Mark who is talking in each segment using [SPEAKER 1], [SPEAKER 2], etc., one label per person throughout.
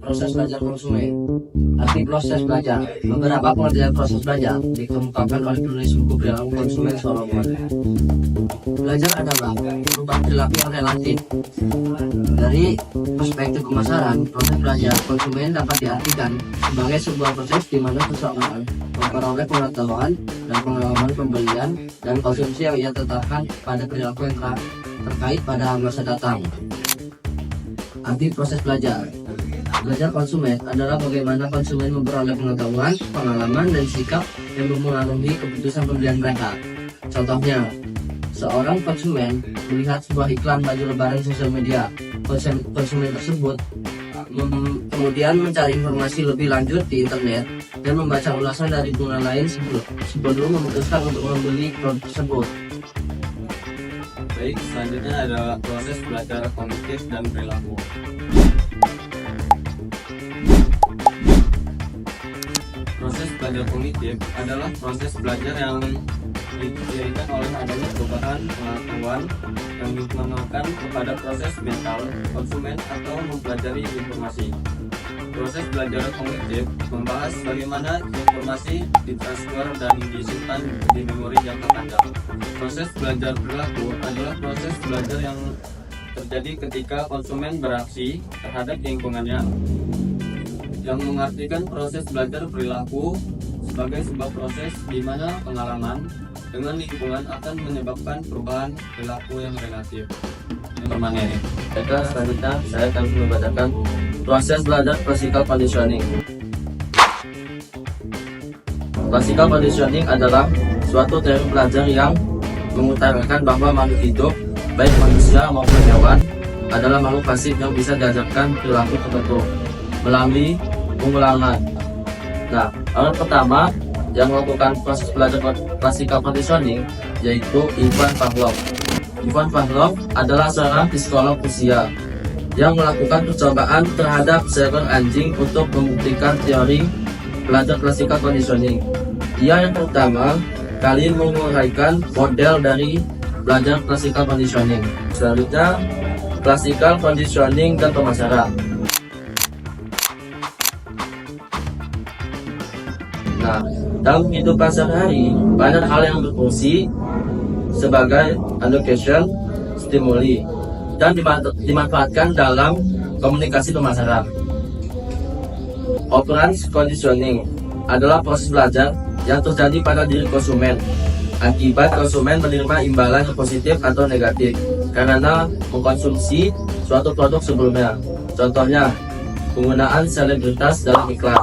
[SPEAKER 1] proses belajar konsumen. Arti proses belajar. Beberapa pengertian proses belajar dikemukakan oleh penulis buku perilaku konsumen Solomon. Belajar adalah perubahan perilaku yang relatif. Dari perspektif pemasaran, proses belajar konsumen dapat diartikan sebagai sebuah proses di mana seseorang memperoleh pengetahuan dan pengalaman pembelian dan konsumsi yang ia tetapkan pada perilaku yang terkait pada masa datang. Arti proses belajar. Belajar konsumen adalah bagaimana konsumen memperoleh pengetahuan, pengalaman, dan sikap yang mempengaruhi keputusan pembelian mereka. Contohnya, seorang konsumen melihat sebuah iklan baju lebaran di sosial media. Konsumen tersebut kemudian mencari informasi lebih lanjut di internet dan membaca ulasan dari pengguna lain sebelum memutuskan untuk membeli produk tersebut.
[SPEAKER 2] Baik, selanjutnya ada proses belajar kognitif dan perilaku. Proses belajar kognitif adalah proses belajar yang didirikan oleh adanya perubahan pengetahuan yang digunakan kepada proses mental konsumen atau mempelajari informasi. Proses belajar kognitif membahas bagaimana informasi ditransfer dan disimpan di memori jangka panjang. Proses belajar perilaku adalah proses belajar yang terjadi ketika konsumen beraksi terhadap lingkungannya, yang mengartikan proses belajar perilaku sebagai sebuah proses di mana pengalaman dengan lingkungan akan menyebabkan perubahan perilaku yang relatif yang permanen.
[SPEAKER 1] Selanjutnya saya akan membacakan proses belajar classical conditioning. Classical conditioning adalah suatu teori belajar yang mengutarakan bahwa makhluk hidup, baik manusia maupun hewan, adalah makhluk pasif yang bisa diajarkan perilaku tertentu melalui pengulangan. Nah, orang pertama yang melakukan proses belajar classical conditioning yaitu Ivan Pavlov. Ivan Pavlov adalah seorang psikolog Rusia yang melakukan percobaan terhadap seekor anjing untuk membuktikan teori belajar classical conditioning. Dia yang pertama kali menguraikan model dari belajar classical conditioning. Selanjutnya, classical conditioning dan pemasaran. Nah, dalam kehidupan sehari-hari, banyak hal yang berfungsi sebagai education stimuli dan dimanfaatkan dalam komunikasi pemasaran. Operant conditioning adalah proses belajar yang terjadi pada diri konsumen akibat konsumen menerima imbalan yang positif atau negatif karena mengkonsumsi suatu produk sebelumnya. Contohnya, penggunaan selebritas dalam iklan.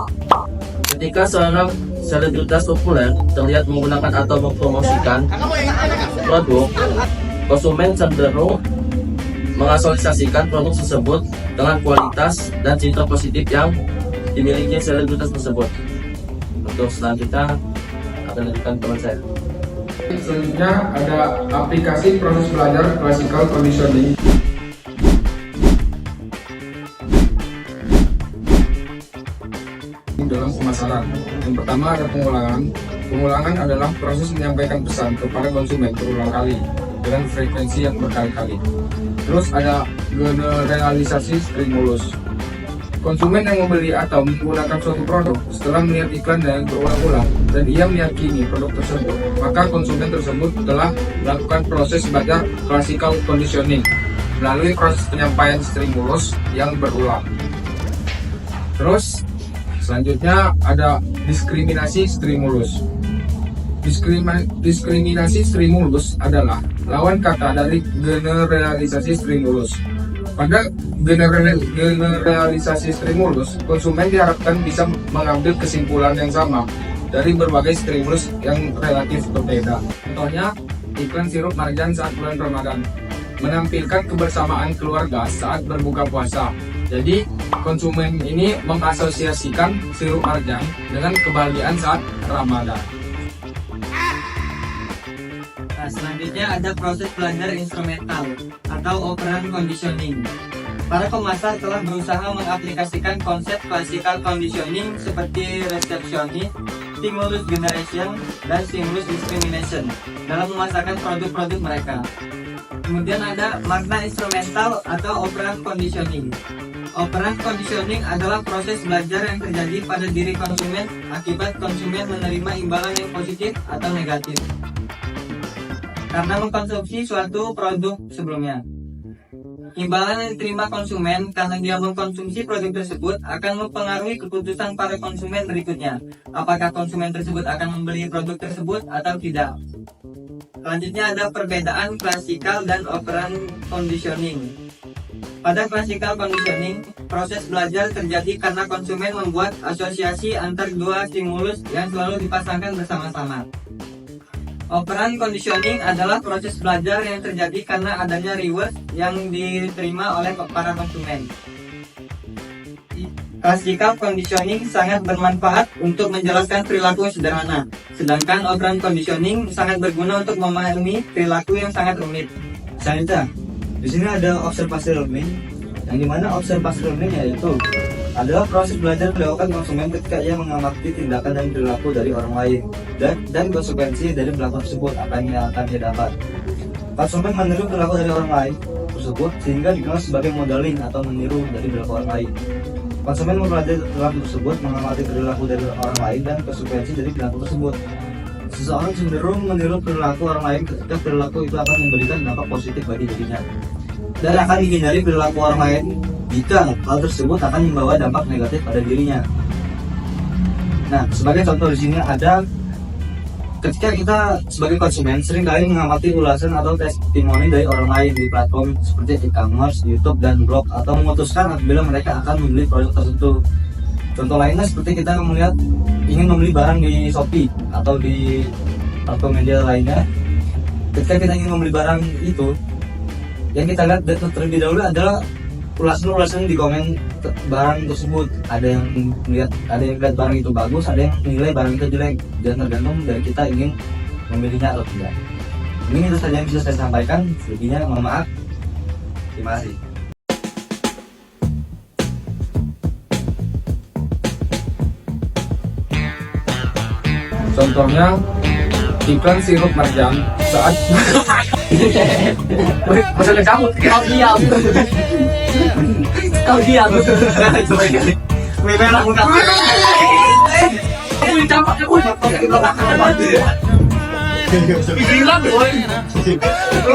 [SPEAKER 1] Ketika seorang selebritas populer terlihat menggunakan atau mempromosikan produk, konsumen cenderung mengasosiasikan produk tersebut dengan kualitas dan citra positif yang dimiliki selebritas tersebut. Untuk selanjutnya akan dilanjutkan teman saya.
[SPEAKER 3] Selanjutnya ada aplikasi proses belajar classical conditioning. Dalam pemasaran, yang pertama ada pengulangan. Pengulangan adalah proses menyampaikan pesan kepada konsumen berulang kali dengan frekuensi yang berkali-kali. Terus ada generalisasi stimulus. Konsumen yang membeli atau menggunakan suatu produk setelah melihat iklan yang berulang-ulang dan ia meyakini produk tersebut, maka konsumen tersebut telah melakukan proses belajar classical conditioning melalui proses penyampaian stimulus yang berulang. Terus selanjutnya ada diskriminasi stimulus. Diskriminasi stimulus adalah lawan kata dari generalisasi stimulus. Pada generalisasi stimulus, konsumen diharapkan bisa mengambil kesimpulan yang sama dari berbagai stimulus yang relatif berbeda. Contohnya, iklan sirup marjan saat bulan Ramadan menampilkan kebersamaan keluarga saat berbuka puasa. Jadi, konsumen ini mengasosiasikan sirup marjan dengan kebahagiaan saat Ramadan.
[SPEAKER 4] Nah, selanjutnya ada proses belajar instrumental atau operant conditioning. Para pemasar telah berusaha mengaplikasikan konsep classical conditioning seperti receptionist, stimulus generation, dan stimulus discrimination dalam memasarkan produk-produk mereka. Kemudian ada makna instrumental atau operant conditioning. Operant conditioning adalah proses belajar yang terjadi pada diri konsumen akibat konsumen menerima imbalan yang positif atau negatif karena mengkonsumsi suatu produk sebelumnya. Imbalan yang diterima konsumen karena dia mengkonsumsi produk tersebut akan mempengaruhi keputusan para konsumen berikutnya. Apakah konsumen tersebut akan membeli produk tersebut atau tidak. Selanjutnya ada perbedaan klasikal dan operant conditioning. Pada classical conditioning, proses belajar terjadi karena konsumen membuat asosiasi antar dua stimulus yang selalu dipasangkan bersama-sama. Operant conditioning adalah proses belajar yang terjadi karena adanya reward yang diterima oleh para konsumen. Classical conditioning sangat bermanfaat untuk menjelaskan perilaku yang sederhana, sedangkan operant conditioning sangat berguna untuk memahami perilaku yang sangat rumit.
[SPEAKER 5] Selanjutnya, di sini ada observasi learning, yang dimana observasi learning yaitu adalah proses belajar yang dilakukan konsumen ketika ia mengamati tindakan dan perilaku dari orang lain dan konsekuensi dari perilaku tersebut apa yang akan dia dapat. Konsumen meniru perilaku dari orang lain tersebut sehingga dikenal sebagai modeling atau meniru dari perilaku orang lain. Konsumen mempelajari perilaku tersebut, mengamati perilaku dari orang lain dan konsekuensi dari perilaku tersebut. Seseorang cenderung meniru perilaku orang lain ketika perilaku itu akan memberikan dampak positif bagi dirinya, dan akan dihindari perilaku orang lain jika hal tersebut akan membawa dampak negatif pada dirinya. Nah, sebagai contoh di sini ada ketika kita sebagai konsumen seringkali mengamati ulasan atau testimoni dari orang lain di platform seperti e-commerce, YouTube, dan blog, atau memutuskan apabila mereka akan membeli produk tertentu. Contoh lainnya seperti kita melihat ingin membeli barang di Shopee atau di platform media lainnya. Ketika kita ingin membeli barang itu, yang kita lihat terlebih dahulu adalah ulasan di komen barang tersebut. Ada yang lihat barang itu bagus, ada yang menilai barang itu jelek, dan tergantung dari kita ingin membelinya atau tidak. Ini itu saja yang bisa saya sampaikan. Selebihnya mohon maaf. Terima kasih.
[SPEAKER 3] Contohnya iklan sirup marjan saat
[SPEAKER 1] Maksudnya kamu, kau diam. Kau diam.
[SPEAKER 4] Merah muka.
[SPEAKER 1] Aku dicampak, aku dicampak. Gila, boy. Lu